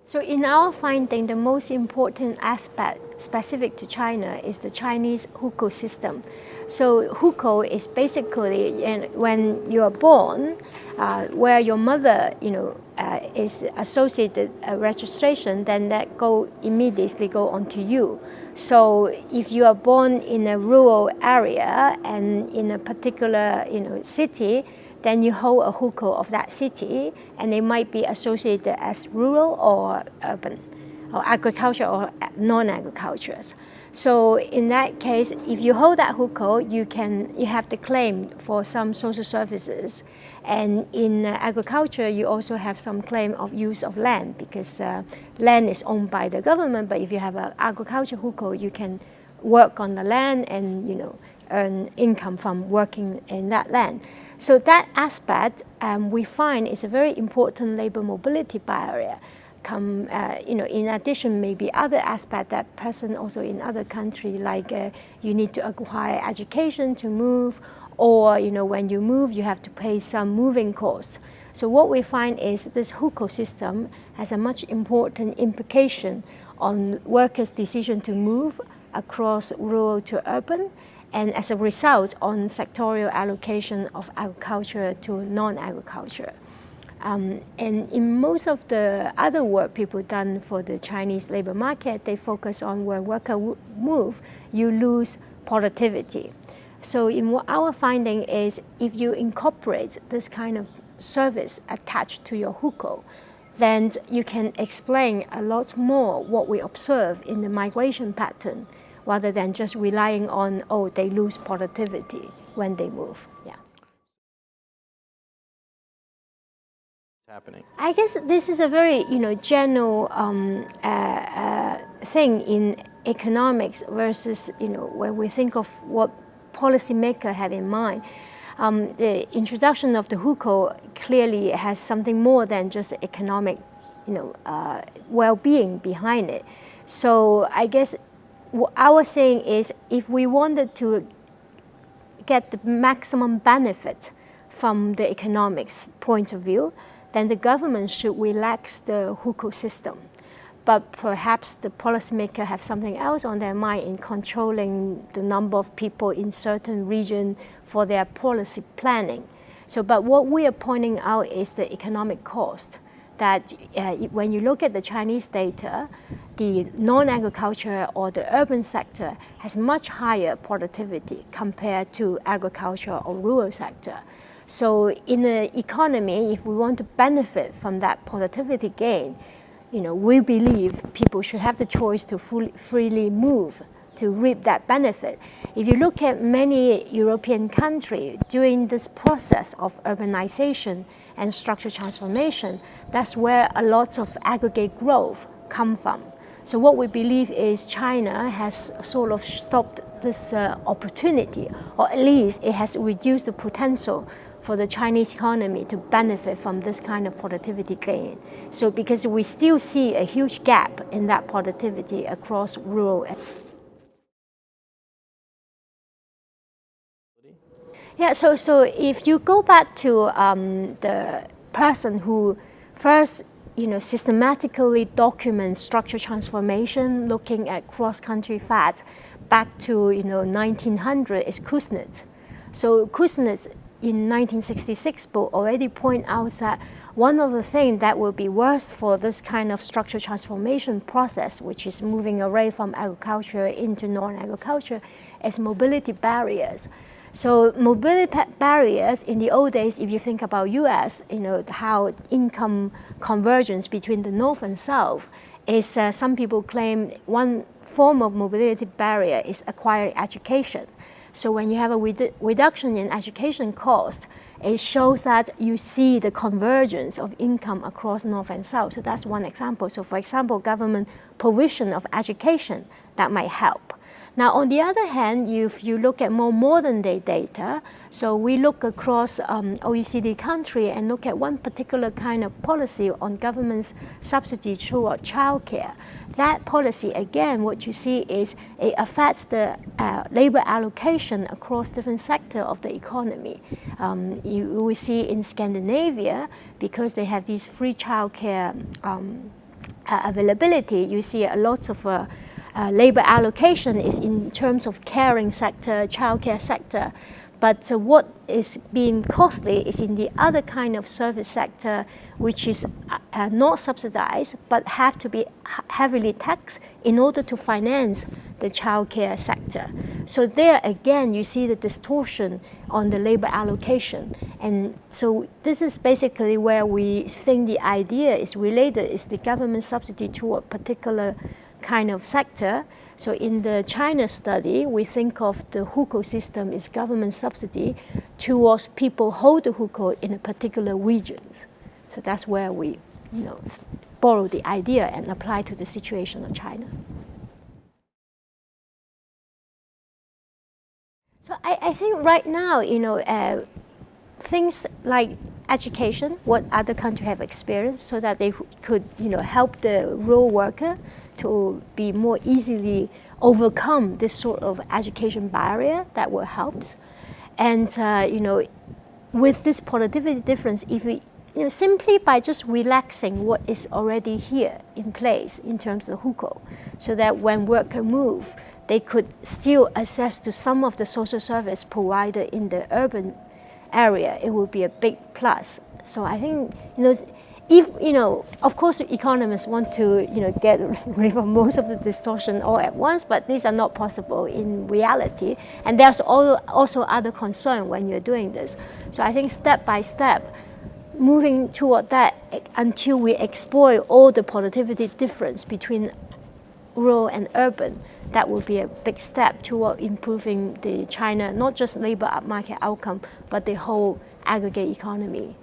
So in our finding, the most important aspect specific to China is the Chinese Hukou system. So Hukou is basically when you are born, where your mother, is associated registration, then that immediately go onto you. So if you are born in a rural area and in a particular, city, then you hold a hukou of that city, and it might be associated as rural or urban, or agriculture or non-agriculture. So in that case, if you hold that hukou, you have to claim for some social services, and in agriculture, you also have some claim of use of land, because land is owned by the government. But if you have an agriculture hukou, you can work on the land and earn income from working in that land. So that aspect we find is a very important labor mobility barrier. In addition, maybe other aspects that present also in other countries, like you need to acquire education to move, or when you move, you have to pay some moving costs. So what we find is this hukou system has a much important implication on workers' decision to move across rural to urban, and as a result on sectorial allocation of agriculture to non-agriculture. And in most of the other work people done for the Chinese labor market, they focus on where workers move, you lose productivity. So our finding is, if you incorporate this kind of service attached to your hukou, then you can explain a lot more what we observe in the migration pattern, rather than just relying on, they lose productivity when they move. Yeah. Happening. I guess this is a very general thing in economics versus when we think of what policymakers have in mind. The introduction of the hukou clearly has something more than just economic well-being behind it. So I guess what our saying is, if we wanted to get the maximum benefit from the economics point of view, then the government should relax the hukou system. But perhaps the policymakers have something else on their mind in controlling the number of people in certain region for their policy planning. But what we are pointing out is the economic cost, that when you look at the Chinese data, the non-agriculture or the urban sector has much higher productivity compared to agriculture or rural sector. So in the economy, if we want to benefit from that productivity gain, we believe people should have the choice to freely move to reap that benefit. If you look at many European countries during this process of urbanization and structural transformation, that's where a lot of aggregate growth come from. So what we believe is China has sort of stopped this opportunity, or at least it has reduced the potential for the Chinese economy to benefit from this kind of productivity gain. So because we still see a huge gap in that productivity across rural. Yeah, so if you go back to the person who first systematically documents structural transformation, looking at cross-country facts back to 1900, is HKUST. So HKUST in 1966 book already point out that one of the things that will be worse for this kind of structural transformation process, which is moving away from agriculture into non-agriculture, is mobility barriers. So mobility barriers in the old days, if you think about US, how income convergence between the North and South is, some people claim one form of mobility barrier is acquiring education. So when you have a reduction in education cost, it shows that you see the convergence of income across North and South. So that's one example. So for example, government provision of education, that might help. Now, on the other hand, if you look at more modern day data, so we look across OECD country and look at one particular kind of policy on government's subsidy toward childcare. That policy, again, what you see is it affects the labor allocation across different sectors of the economy. You will see in Scandinavia, because they have these free childcare availability, you see a lot of labor allocation is in terms of caring sector, childcare sector. But what is being costly is in the other kind of service sector, which is not subsidized, but have to be heavily taxed in order to finance the childcare sector. So there again, you see the distortion on the labor allocation. And so this is basically where we think the idea is related, is the government subsidy to a particular kind of sector. So in the China study, we think of the Hukou system as government subsidy towards people hold the Hukou in a particular regions. So that's where we, borrow the idea and apply to the situation of China. So I think right now, things like education, what other countries have experienced, so that they could, help the rural worker to be more easily overcome this sort of education barrier, that will help. And with this productivity difference, if we simply by just relaxing what is already here in place in terms of Hukou, so that when workers move, they could still access to some of the social service provided in the urban area, it will be a big plus. So I think, if, of course economists want to, get rid of most of the distortion all at once, but these are not possible in reality. And there's also other concern when you're doing this. So I think step by step, moving toward that until we exploit all the productivity difference between rural and urban, that will be a big step toward improving the China, not just labor market outcome, but the whole aggregate economy.